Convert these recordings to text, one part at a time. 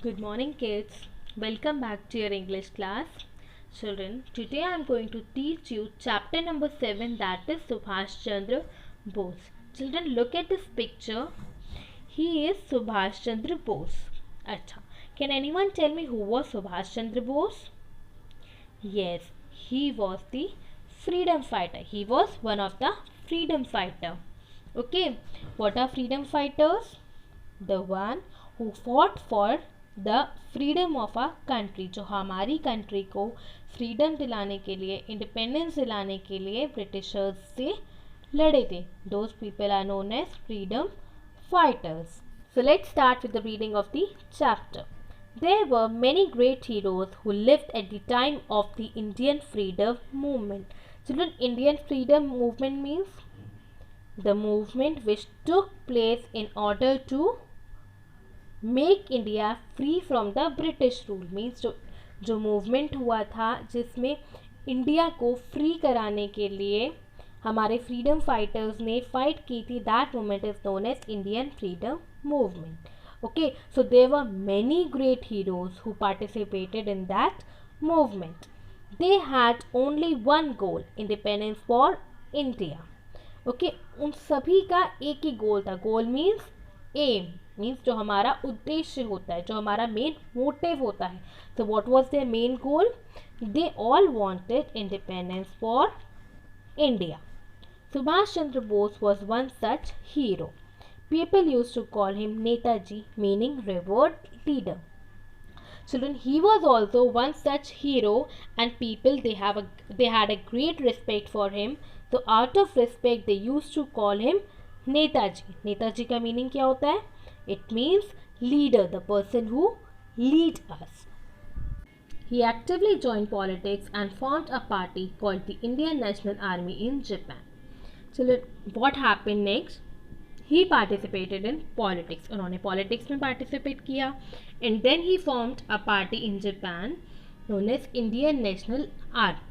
Good morning, kids. Welcome back to your English class. Children, today I am going to teach you chapter number 7, that is Subhash Chandra Bose. Children, look at this picture. He is Subhash Chandra Bose. Acha. Can anyone tell me who was Subhash Chandra Bose? Yes, he was the freedom fighter. He was one of the freedom fighter. Okay, what are freedom fighters? The one who fought for the freedom of a country, जो हमारी country को freedom दिलाने के लिए, independence दिलाने के लिए Britishers से लड़े थे. Those people are known as freedom fighters. So let's start with the reading of the chapter. There were many great heroes who lived at the time of the Indian freedom movement. Children, Indian freedom movement means the movement which took place in order to make India free from the British rule. Means जो movement हुआ था जिसमें India को free कराने के लिए हमारे freedom fighters ने फाइट की थी, that movement is known as Indian freedom movement. Okay, so there were many great heroes who participated in that movement. They had only one goal, independence for India. Okay, उन सभी का एक ही गोल था. गोल means M, means जो हमारा उद्देश्य होता है, जो हमारा मेन मोटिव होता है. तो what was their main goal? They all wanted independence for India. Subhash Chandra Bose was one such hero. People used to call him Netaji, meaning revered leader. Children, he was also one such hero and people they had a great respect for him. So out of respect they used to call him Netaji. Netaji का meaning क्या होता है? It means leader, the person who lead us. He actively joined politics and formed a party called the Indian National Army in Japan. So what happened next? He participated in politics. उन्होंने politics में participate किया and then he formed a party in Japan known as Indian National Army.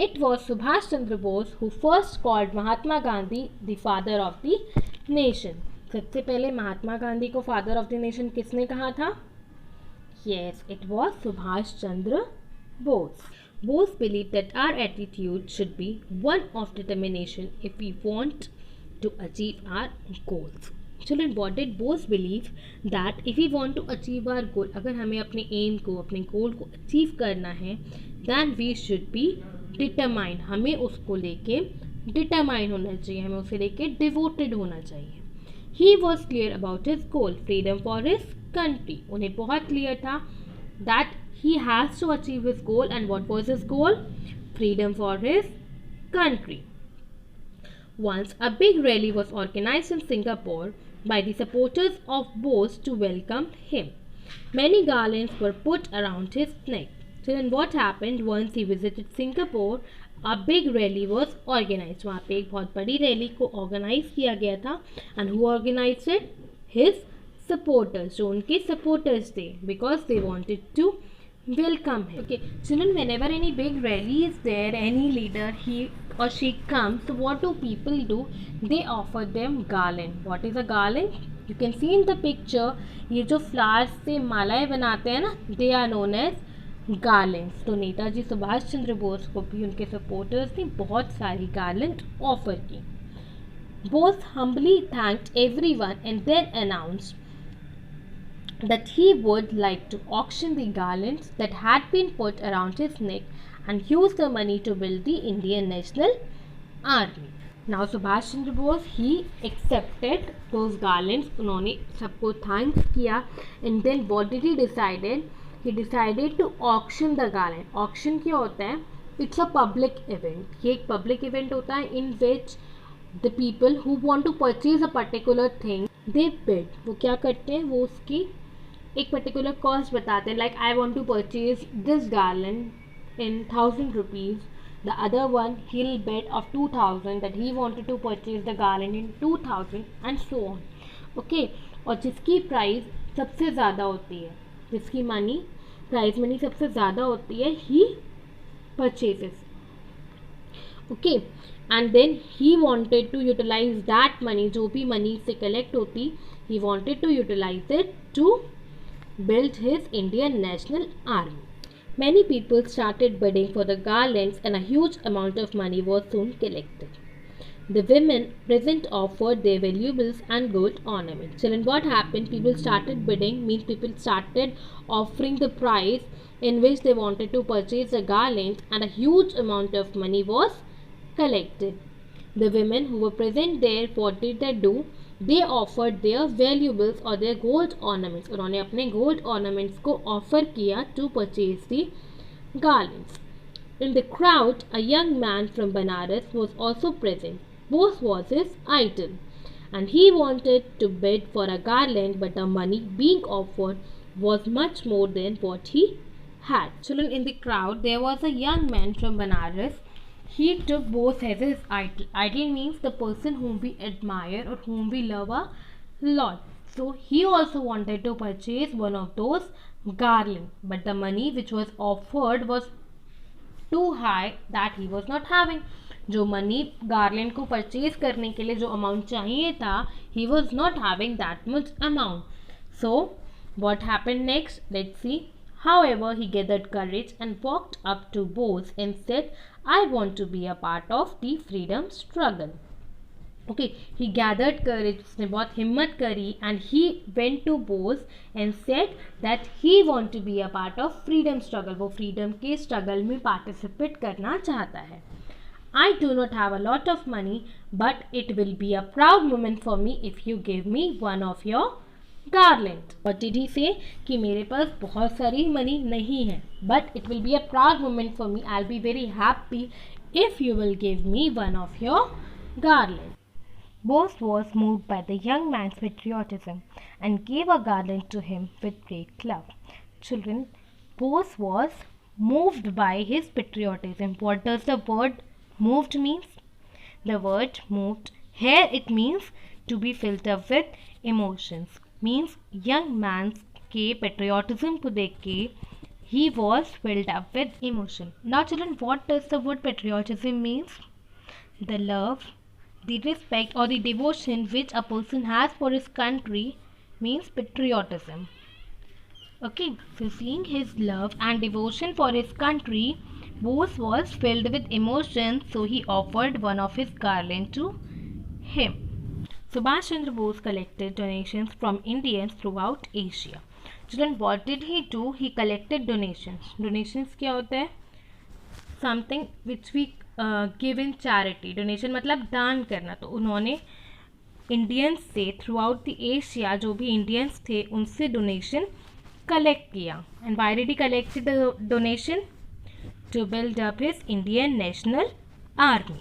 It was Subhash Chandra Bose who first called Mahatma Gandhi the father of the nation. सबसे पहले महात्मा गांधी को father of the nation किसने कहा था? Yes, it was Subhash Chandra Bose. Bose believed that our attitude should be one of determination if we want to achieve our goals. Children, what did Bose believe? That if we want to achieve our goal, अगर हमें अपने M को, अपने गोल को achieve करना है, then we should be determined. हमें उसको लेके डिटरमाइन होना चाहिए, हमें उसे लेके डिवोटेड होना चाहिए. He was clear about his goal, freedom for his country. उन्हें बहुत क्लियर था that he has to achieve his goal, and what was his goal? Freedom for his country. Once a big rally was organized in Singapore by the supporters of Bose to welcome him. Many garlands were put around his neck. So then what happened? Once he visited Singapore, a big rally was organized. वहाँ पे एक बहुत बड़ी rally को organise किया गया था. And who organized it? His supporters, जो उनके supporters थे, because they wanted to welcome him. Okay, children, whenever any big rally is there, any leader, he or she comes, so what do people do? They offer them garland. What is a garland? You can see in the picture, ये जो flowers से मालाएं बनाते हैं ना, they are known as garlands. तो नेताजी सुभाष चंद्र बोस को भी उनके सपोर्टर्स ने बहुत सारी गार्लेंड ऑफर की. Bose humbly thanked everyone and then announced that he would like to auction the garlands that had been put around his neck and use the money to build the Indian National Army. Now Subhash Chandra Bose, he accepted those garlands. उन्होंने सबको thanks किया and then what did he decided? He decided to auction the garland. Auction क्या होता है? It's a public event. ये एक public event होता है in which the people who want to purchase a particular thing, they bid. वो क्या करते हैं? वो उसकी एक particular cost बताते हैं. Like I want to purchase this garland in 1,000 rupees. The other one, he'll bet of 2,000 that he wanted to purchase the garland in 2,000 and so on. Okay, और जिसकी प्राइस सबसे ज़्यादा होती है, जिसकी मनी, प्राइस मनी सबसे ज़्यादा होती है, he purchases. Okay, and then he wanted to utilize that money, जो भी मनी से कलेक्ट होती, he wanted to utilize it to built his Indian National Army. Many people started bidding for the garlands and a huge amount of money was soon collected. The women present offered their valuables and gold ornaments. Children, what happened? People started bidding, means people started offering the price in which they wanted to purchase the garlands, and a huge amount of money was collected. The women who were present there, what did they do? They offered their valuables or their gold ornaments. उन्होंने अपने gold ornaments को offer किया to purchase the garlands. In the crowd, a young man from Banaras was also present. Bose was his idol, and he wanted to bid for a garland, but the money being offered was much more than what he had. Children, in the crowd, there was a young man from Banaras. He took Bose as his idol. Idol means the person whom we admire or whom we love a lot. So he also wanted to purchase one of those garlands, but the money which was offered was too high that he was not having. जो money garland को purchase करने के लिए जो amount चाहिए था, he was not having that much amount. So what happened next? Let's see. However, he gathered courage and walked up to Bose and said, I want to be a part of the freedom struggle. Okay, he gathered courage, उसने बहुत हिम्मत करी, and he went to Bose and said that he want to be a part of freedom struggle. वो freedom के struggle में participate करना चाहता है. I do not have a lot of money, but it will be a proud moment for me if you give me one of your garland. What did he say? कि मेरे पास बहुत सारी money नहीं है, but it will be a proud moment for me. I'll be very happy if you will give me one of your garland. Bose was moved by the young man's patriotism and gave a garland to him with great love. Children, Bose was moved by his patriotism. What does the word moved means? The word moved here, it means to be filled up with emotions. Means young man's के patriotism को देख के he was filled up with emotion. Now children, what does the word patriotism means? The love, the respect or the devotion which a person has for his country means patriotism. Okay, so seeing his love and devotion for his country, Bose was filled with emotion, so he offered one of his garland to him. Subhash Chandra Bose collected donations from Indians throughout Asia. Children, what did he do? He collected donations. Donations क्या होता है? Something which we give in charity. Donation मतलब दान करना. तो उन्होंने Indians से through out the Asia जो भी इंडियंस थे उनसे डोनेशन कलेक्ट किया. And why did he collect the donation? To build up his Indian National Army.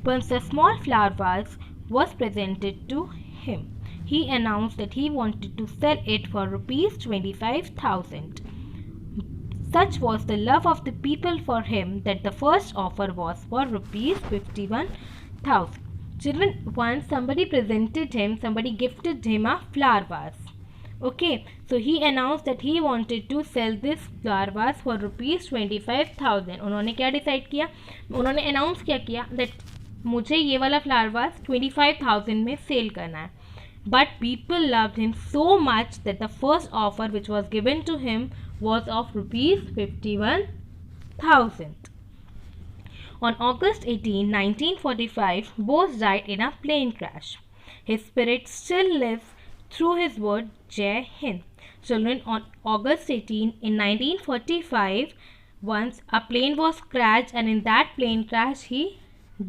Once a small flower vase was presented to him, he announced that he wanted to sell it for rupees 25,000. Such was the love of the people for him that the first offer was for rupees 51,000. Children, once somebody gifted him a flower vase. Okay, so he announced that he wanted to sell this flower vase for rupees 25,000. उन्होंने क्या decide किया? उन्होंने announce क्या किया that मुझे ये वाला flower vase 25,000 में सेल करना है. But people loved him so much that the first offer which was given to him was of rupees 51,000. On August 18, 1945, Bose died in a plane crash. His spirit still lives through his word Jai Hind. Children, on August 18 in 1945, once a plane was crashed and in that plane crash he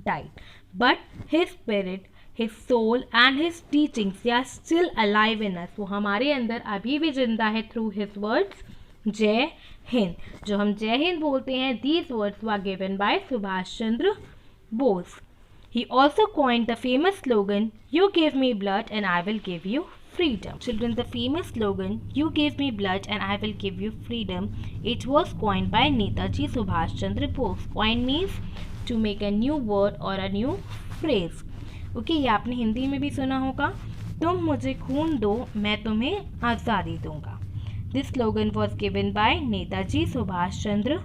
died. But his spirit, his soul and his teachings, they are still alive in us. वो हमारे अंदर अभी भी जिंदा है through his words जय हिंद. जो हम जय हिंद बोलते हैं, these words were given by Subhash Chandra Bose. He also coined the famous slogan, "You give me blood and I will give you freedom." Children, the famous slogan, "You give me blood and I will give you freedom," it was coined by Netaji Subhash Chandra Bose. Coin means to make a new word or a new phrase. Okay, ये आपने हिंदी में भी सुना होगा. तुम मुझे खून दो, मैं तुम्हें आज़ादी दूंगा. This slogan was given by Netaji Subhash Chandra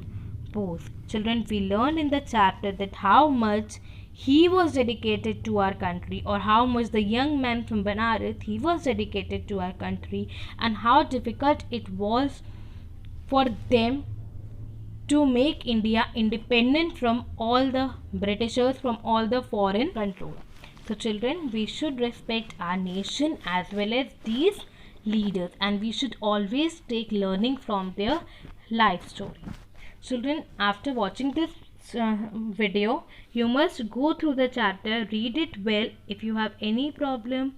Bose. Children, we learned in the chapter that how much he was dedicated to our country, or how much the young man from Banaras, he was dedicated to our country, and how difficult it was for them to make India independent from all the Britishers, from all the foreign control. So children, we should respect our nation as well as these leaders, and we should always take learning from their life story. Children, after watching this video, you must go through the chapter, read it well. If you have any problem,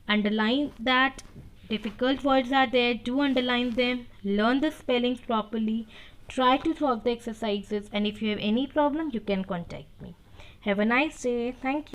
underline that. Difficult words are there, do underline them, learn the spellings properly, try to solve the exercises, and if you have any problem, you can contact me. Have a nice day. Thank you.